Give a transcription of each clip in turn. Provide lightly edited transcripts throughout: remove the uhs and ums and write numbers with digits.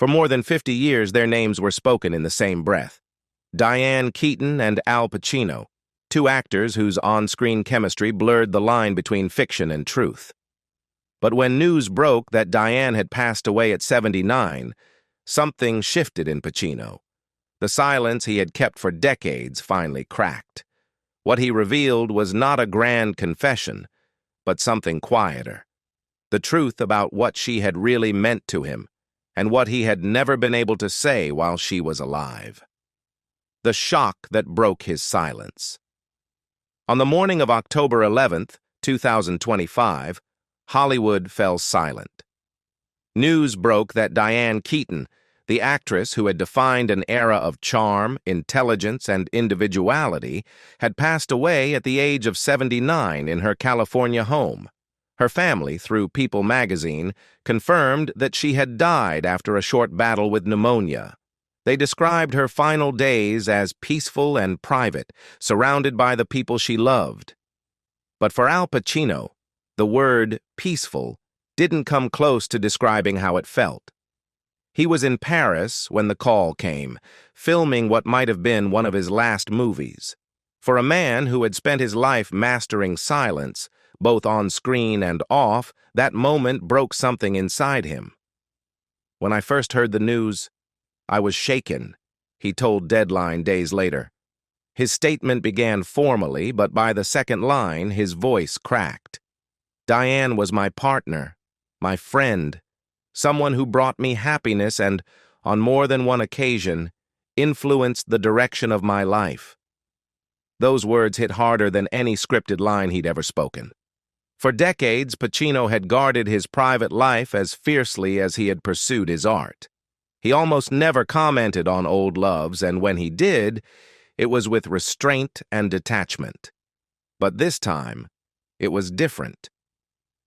For more than 50 years, their names were spoken in the same breath. Diane Keaton and Al Pacino, two actors whose on-screen chemistry blurred the line between fiction and truth. But when news broke that Diane had passed away at 79, something shifted in Pacino. The silence he had kept for decades finally cracked. What he revealed was not a grand confession, but something quieter. The truth about what she had really meant to him, and what he had never been able to say while she was alive. The shock that broke his silence. On the morning of October 11th, 2025, Hollywood fell silent. News broke that Diane Keaton, the actress who had defined an era of charm, intelligence, and individuality, had passed away at the age of 79 in her California home. Her family, through People magazine, confirmed that she had died after a short battle with pneumonia. They described her final days as peaceful and private, surrounded by the people she loved. But for Al Pacino, the word peaceful didn't come close to describing how it felt. He was in Paris when the call came, filming what might have been one of his last movies. For a man who had spent his life mastering silence, both on screen and off, that moment broke something inside him. When I first heard the news, I was shaken, he told Deadline days later. His statement began formally, but by the second line, his voice cracked. Diane was my partner, my friend, someone who brought me happiness and, on more than one occasion, influenced the direction of my life. Those words hit harder than any scripted line he'd ever spoken. For decades, Pacino had guarded his private life as fiercely as he had pursued his art. He almost never commented on old loves, and when he did, it was with restraint and detachment. But this time, it was different.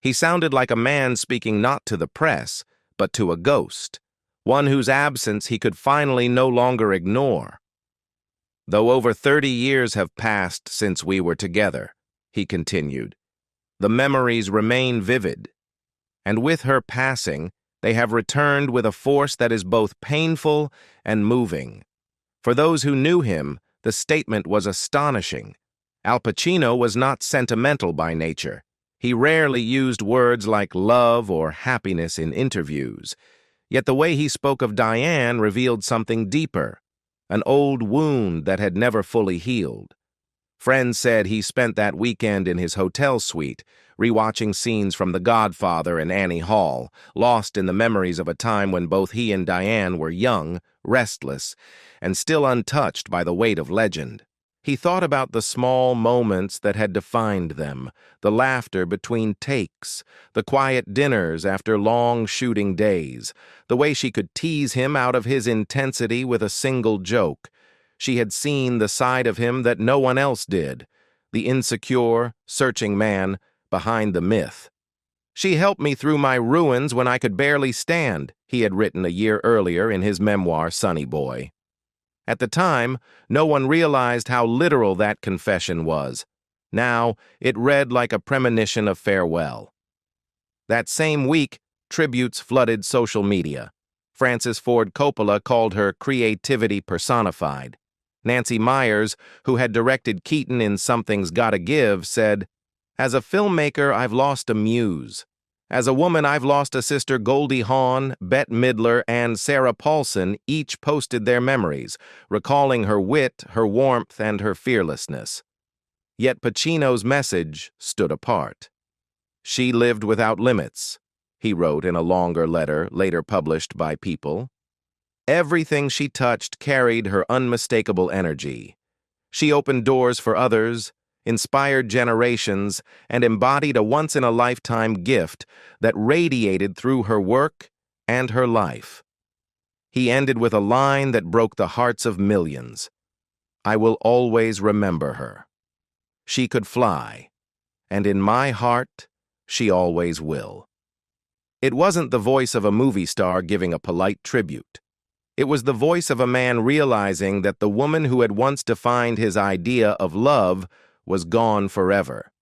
He sounded like a man speaking not to the press, but to a ghost, one whose absence he could finally no longer ignore. Though over 30 years have passed since we were together, he continued, the memories remain vivid, and with her passing, they have returned with a force that is both painful and moving. For those who knew him, the statement was astonishing. Al Pacino was not sentimental by nature. He rarely used words like love or happiness in interviews. Yet the way he spoke of Diane revealed something deeper, an old wound that had never fully healed. Friends said he spent that weekend in his hotel suite, rewatching scenes from The Godfather and Annie Hall, lost in the memories of a time when both he and Diane were young, restless, and still untouched by the weight of legend. He thought about the small moments that had defined them, the laughter between takes, the quiet dinners after long shooting days, the way she could tease him out of his intensity with a single joke. She had seen the side of him that no one else did, the insecure, searching man behind the myth. She helped me through my ruins when I could barely stand, he had written a year earlier in his memoir, Sonny Boy. At the time, no one realized how literal that confession was. Now, it read like a premonition of farewell. That same week, tributes flooded social media. Francis Ford Coppola called her creativity personified. Nancy Meyers, who had directed Keaton in Something's Gotta Give, said, "As a filmmaker, I've lost a muse. As a woman, I've lost a sister. Goldie Hawn, Bette Midler, and Sarah Paulson each posted their memories, recalling her wit, her warmth, and her fearlessness. Yet Pacino's message stood apart. She lived without limits," he wrote in a longer letter later published by People. Everything she touched carried her unmistakable energy. She opened doors for others, inspired generations, and embodied a once-in-a-lifetime gift that radiated through her work and her life. He ended with a line that broke the hearts of millions. "I will always remember her. She could fly, and in my heart, she always will." It wasn't the voice of a movie star giving a polite tribute. It was the voice of a man realizing that the woman who had once defined his idea of love was gone forever.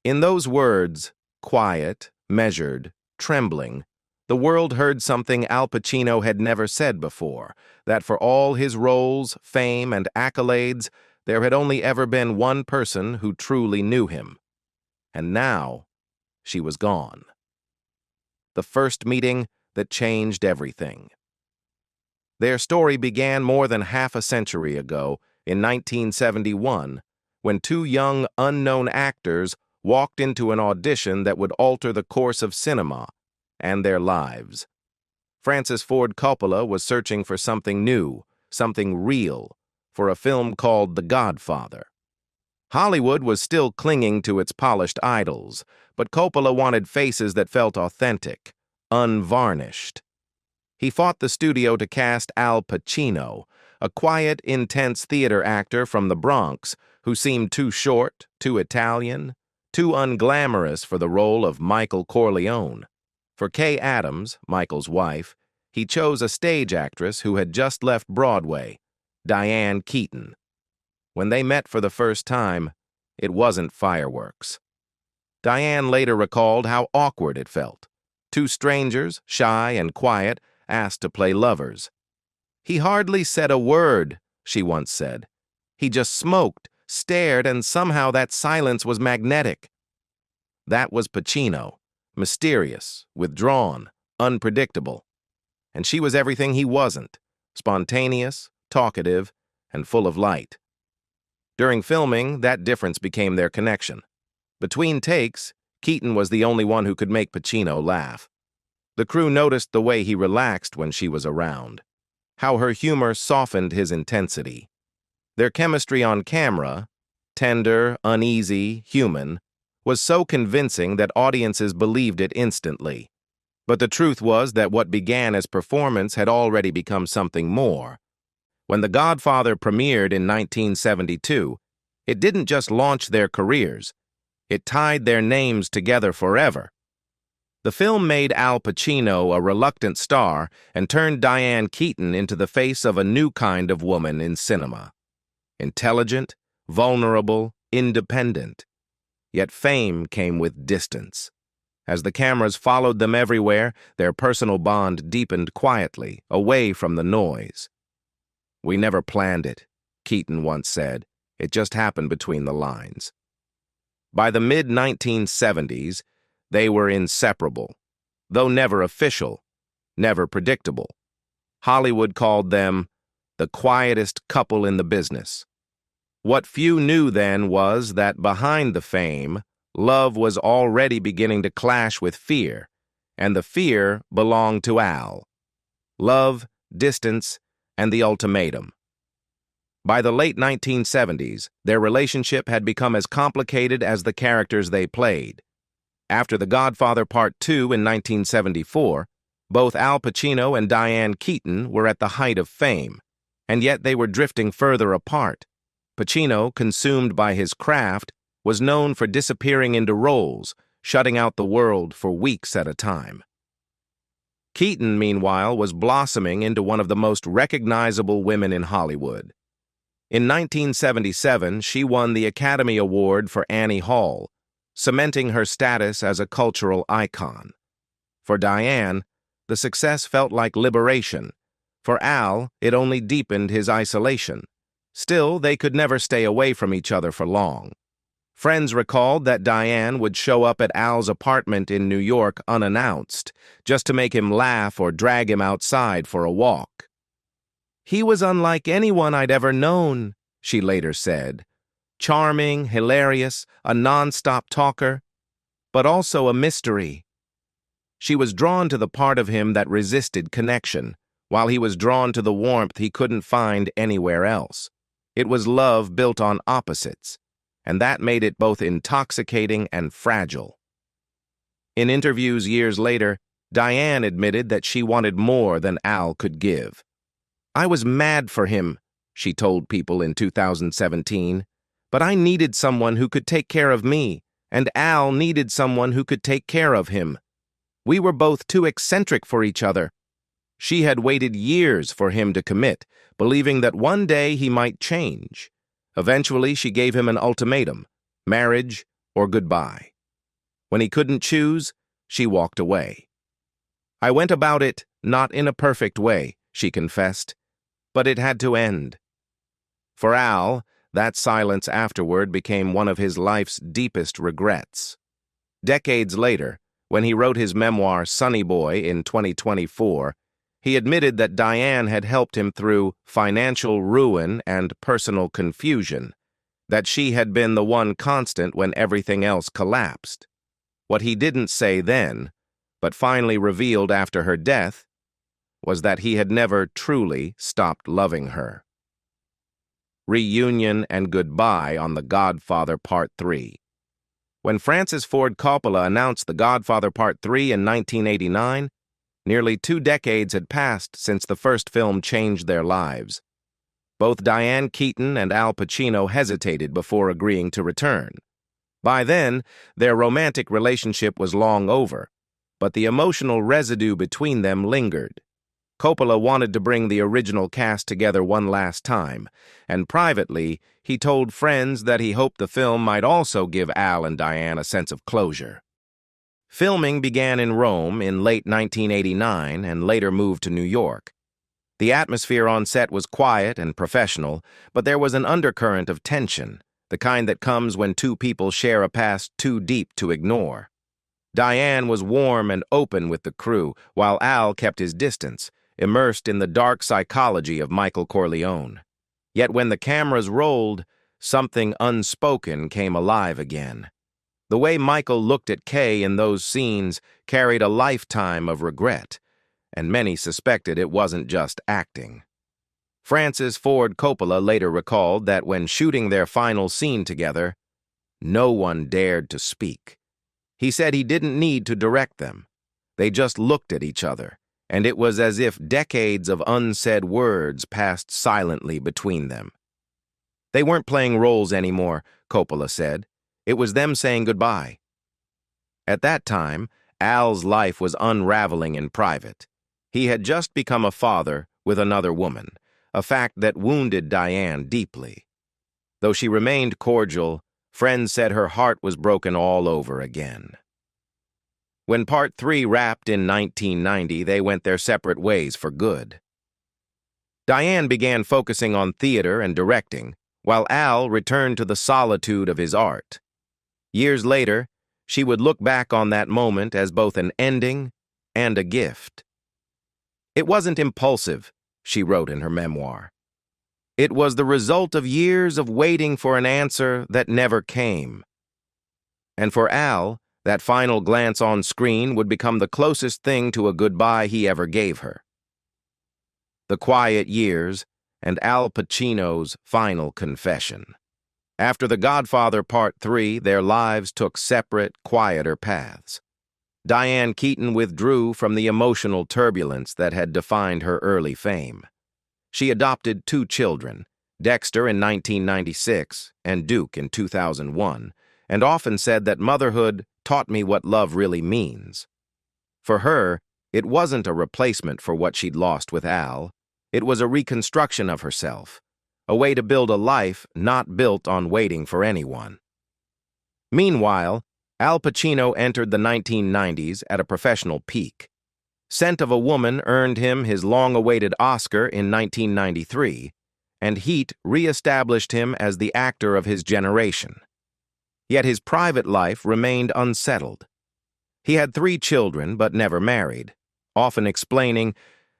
In those words, quiet, measured, trembling, The world heard something Al Pacino had never said before, that for all his roles, fame, and accolades, there had only ever been one person who truly knew him. And now, she was gone. The first meeting that changed everything. Their story began more than half a century ago, in 1971, when two young, unknown actors walked into an audition that would alter the course of cinema and their lives. Francis Ford Coppola was searching for something new, something real, for a film called The Godfather. Hollywood was still clinging to its polished idols, but Coppola wanted faces that felt authentic, unvarnished. He fought the studio to cast Al Pacino, a quiet, intense theater actor from the Bronx who seemed too short, too Italian, too unglamorous for the role of Michael Corleone. For Kay Adams, Michael's wife, he chose a stage actress who had just left Broadway, Diane Keaton. When they met for the first time, it wasn't fireworks. Diane later recalled how awkward it felt. Two strangers, shy and quiet, asked to play lovers. "He hardly said a word," she once said. "He just smoked, stared, and somehow that silence was magnetic." That was Pacino, mysterious, withdrawn, unpredictable. And she was everything he wasn't, spontaneous, talkative, and full of light. During filming, that difference became their connection. Between takes, Keaton was the only one who could make Pacino laugh. The crew noticed the way he relaxed when she was around, how her humor softened his intensity. Their chemistry on camera, tender, uneasy, human, was so convincing that audiences believed it instantly. But the truth was that what began as performance had already become something more. When The Godfather premiered in 1972, it didn't just launch their careers, it tied their names together forever. The film made Al Pacino a reluctant star and turned Diane Keaton into the face of a new kind of woman in cinema. Intelligent, vulnerable, independent. Yet fame came with distance. As the cameras followed them everywhere, their personal bond deepened quietly, away from the noise. "We never planned it," Keaton once said. "It just happened between the lines." By the mid-1970s, they were inseparable, though never official, never predictable. Hollywood called them the quietest couple in the business. What few knew then was that behind the fame, love was already beginning to clash with fear, and the fear belonged to Al. Love, distance, and the ultimatum. By the late 1970s, their relationship had become as complicated as the characters they played. After The Godfather Part II in 1974, both Al Pacino and Diane Keaton were at the height of fame, and yet they were drifting further apart. Pacino, consumed by his craft, was known for disappearing into roles, shutting out the world for weeks at a time. Keaton, meanwhile, was blossoming into one of the most recognizable women in Hollywood. In 1977, she won the Academy Award for Annie Hall, cementing her status as a cultural icon. For Diane, the success felt like liberation. For Al, it only deepened his isolation. Still, they could never stay away from each other for long. Friends recalled that Diane would show up at Al's apartment in New York unannounced, just to make him laugh or drag him outside for a walk. "He was unlike anyone I'd ever known," she later said. "Charming, hilarious, a non-stop talker, but also a mystery." She was drawn to the part of him that resisted connection, while he was drawn to the warmth he couldn't find anywhere else. It was love built on opposites, and that made it both intoxicating and fragile. In interviews years later, Diane admitted that she wanted more than Al could give. "I was mad for him," she told People in 2017, "but I needed someone who could take care of me, and Al needed someone who could take care of him. We were both too eccentric for each other." She had waited years for him to commit, believing that one day he might change. Eventually, she gave him an ultimatum: marriage or goodbye. When he couldn't choose, she walked away. I went about it not in a perfect way, she confessed, but it had to end. For Al, that silence afterward became one of his life's deepest regrets. Decades later, when he wrote his memoir Sonny Boy in 2024, he admitted that Diane had helped him through financial ruin and personal confusion, that she had been the one constant when everything else collapsed. What he didn't say then, but finally revealed after her death, was that he had never truly stopped loving her. Reunion and goodbye on The Godfather Part 3. When Francis Ford Coppola announced The Godfather Part 3 in 1989, nearly 2 decades had passed since the first film changed their lives. Both Diane Keaton and Al Pacino hesitated before agreeing to return. By then, their romantic relationship was long over, but the emotional residue between them lingered. Coppola wanted to bring the original cast together one last time, and privately, he told friends that he hoped the film might also give Al and Diane a sense of closure. Filming began in Rome in late 1989 and later moved to New York. The atmosphere on set was quiet and professional, but there was an undercurrent of tension, the kind that comes when two people share a past too deep to ignore. Diane was warm and open with the crew, while Al kept his distance, immersed in the dark psychology of Michael Corleone. Yet when the cameras rolled, something unspoken came alive again. The way Michael looked at Kay in those scenes carried a lifetime of regret, and many suspected it wasn't just acting. Francis Ford Coppola later recalled that when shooting their final scene together, no one dared to speak. He said he didn't need to direct them. They just looked at each other, and it was as if decades of unsaid words passed silently between them. They weren't playing roles anymore, Coppola said. It was them saying goodbye. At that time, Al's life was unraveling in private. He had just become a father with another woman, a fact that wounded Diane deeply. Though she remained cordial, friends said her heart was broken all over again. When Part 3 wrapped in 1990, they went their separate ways for good. Diane began focusing on theater and directing, while Al returned to the solitude of his art. Years later, she would look back on that moment as both an ending and a gift. It wasn't impulsive, she wrote in her memoir. It was the result of years of waiting for an answer that never came. And for Al, that final glance on screen would become the closest thing to a goodbye he ever gave her. The quiet years and Al Pacino's final confession. After The Godfather Part 3, their lives took separate, quieter paths. Diane Keaton withdrew from the emotional turbulence that had defined her early fame. She adopted 2 children, Dexter in 1996 and Duke in 2001, and often said that motherhood taught me what love really means. For her, it wasn't a replacement for what she'd lost with Al. It was a reconstruction of herself, a way to build a life not built on waiting for anyone. Meanwhile, Al Pacino entered the 1990s at a professional peak. Scent of a Woman earned him his long-awaited Oscar in 1993, and Heat re-established him as the actor of his generation. Yet his private life remained unsettled. He had 3 children but never married, often explaining,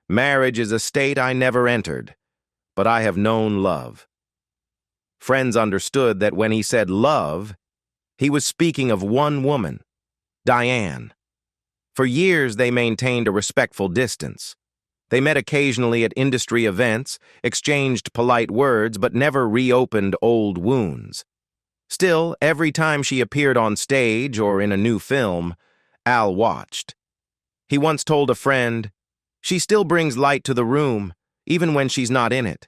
"Marriage is a state I never entered, but I have known love." Friends understood that when he said love, he was speaking of one woman, Diane. For years, they maintained a respectful distance. They met occasionally at industry events, exchanged polite words, but never reopened old wounds. Still, every time she appeared on stage or in a new film, Al watched. He once told a friend, "She still brings light to the room, even when she's not in it."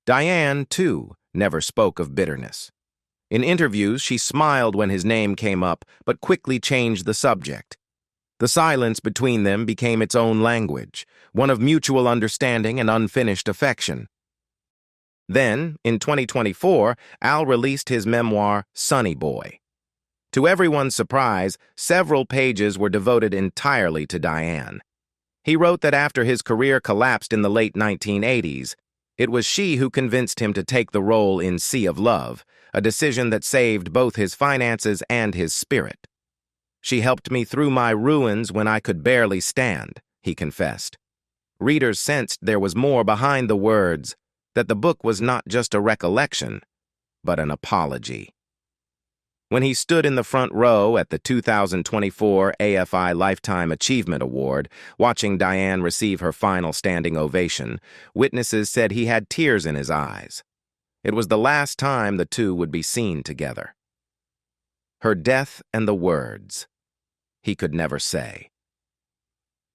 Diane, too, never spoke of bitterness. In interviews, she smiled when his name came up, but quickly changed the subject. The silence between them became its own language, one of mutual understanding and unfinished affection. Then, in 2024, Al released his memoir, Sonny Boy. To everyone's surprise, several pages were devoted entirely to Diane. He wrote that after his career collapsed in the late 1980s, it was she who convinced him to take the role in Sea of Love, a decision that saved both his finances and his spirit. "She helped me through my ruins when I could barely stand," he confessed. Readers sensed there was more behind the words, that the book was not just a recollection, but an apology. When he stood in the front row at the 2024 AFI Lifetime Achievement Award, watching Diane receive her final standing ovation, witnesses said he had tears in his eyes. It was the last time the two would be seen together. Her death and the words he could never say.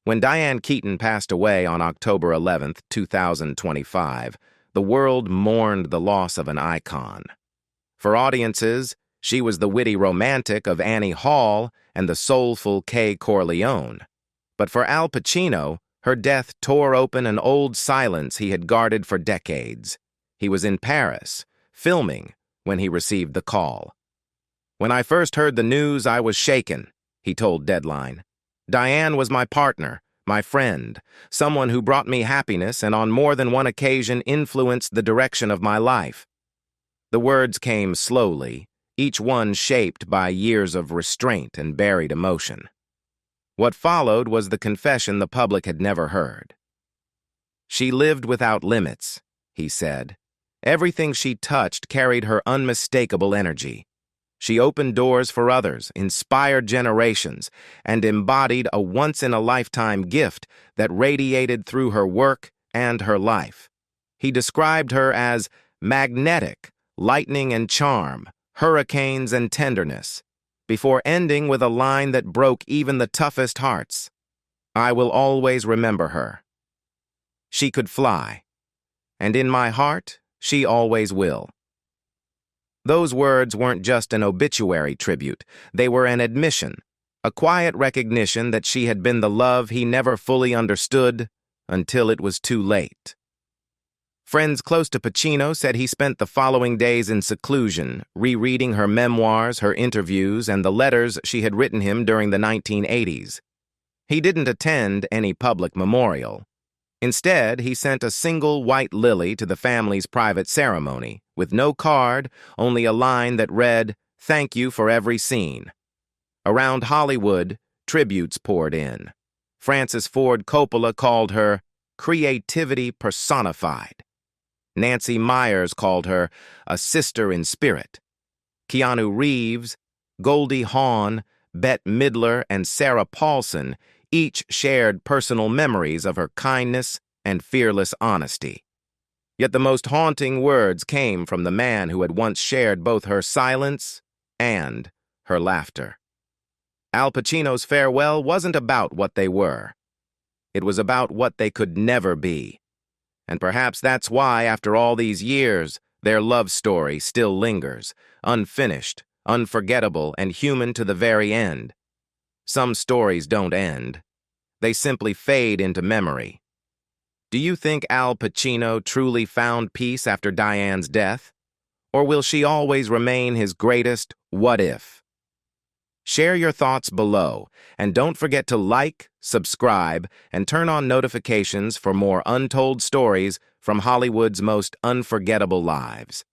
When Diane Keaton passed away on October 11, 2025, the world mourned the loss of an icon. For audiences, she was the witty romantic of Annie Hall and the soulful Kay Corleone. But for Al Pacino, her death tore open an old silence he had guarded for decades. He was in Paris, filming, when he received the call. "When I first heard the news, I was shaken," he told Deadline. "Diane was my partner, my friend, someone who brought me happiness and on more than one occasion influenced the direction of my life." The words came slowly, each one shaped by years of restraint and buried emotion. What followed was the confession the public had never heard. "She lived without limits," he said. "Everything she touched carried her unmistakable energy. She opened doors for others, inspired generations, and embodied a once-in-a-lifetime gift that radiated through her work and her life." He described her as magnetic, lightning and charm, hurricanes and tenderness, before ending with a line that broke even the toughest hearts. "I will always remember her. She could fly, and in my heart, she always will." Those words weren't just an obituary tribute. They were an admission, a quiet recognition that she had been the love he never fully understood until it was too late. Friends close to Pacino said he spent the following days in seclusion, rereading her memoirs, her interviews, and the letters she had written him during the 1980s. He didn't attend any public memorial. Instead, he sent a single white lily to the family's private ceremony, with no card, only a line that read, "Thank you for every scene." Around Hollywood, tributes poured in. Francis Ford Coppola called her creativity personified. Nancy Myers called her a sister in spirit. Keanu Reeves, Goldie Hawn, Bette Midler, and Sarah Paulson each shared personal memories of her kindness and fearless honesty. Yet the most haunting words came from the man who had once shared both her silence and her laughter. Al Pacino's farewell wasn't about what they were. It was about what they could never be. And perhaps that's why, after all these years, their love story still lingers, unfinished, unforgettable, and human to the very end. Some stories don't end. They simply fade into memory. Do you think Al Pacino truly found peace after Diane's death? Or will she always remain his greatest what if? Share your thoughts below, and don't forget to like, subscribe, and turn on notifications for more untold stories from Hollywood's most unforgettable lives.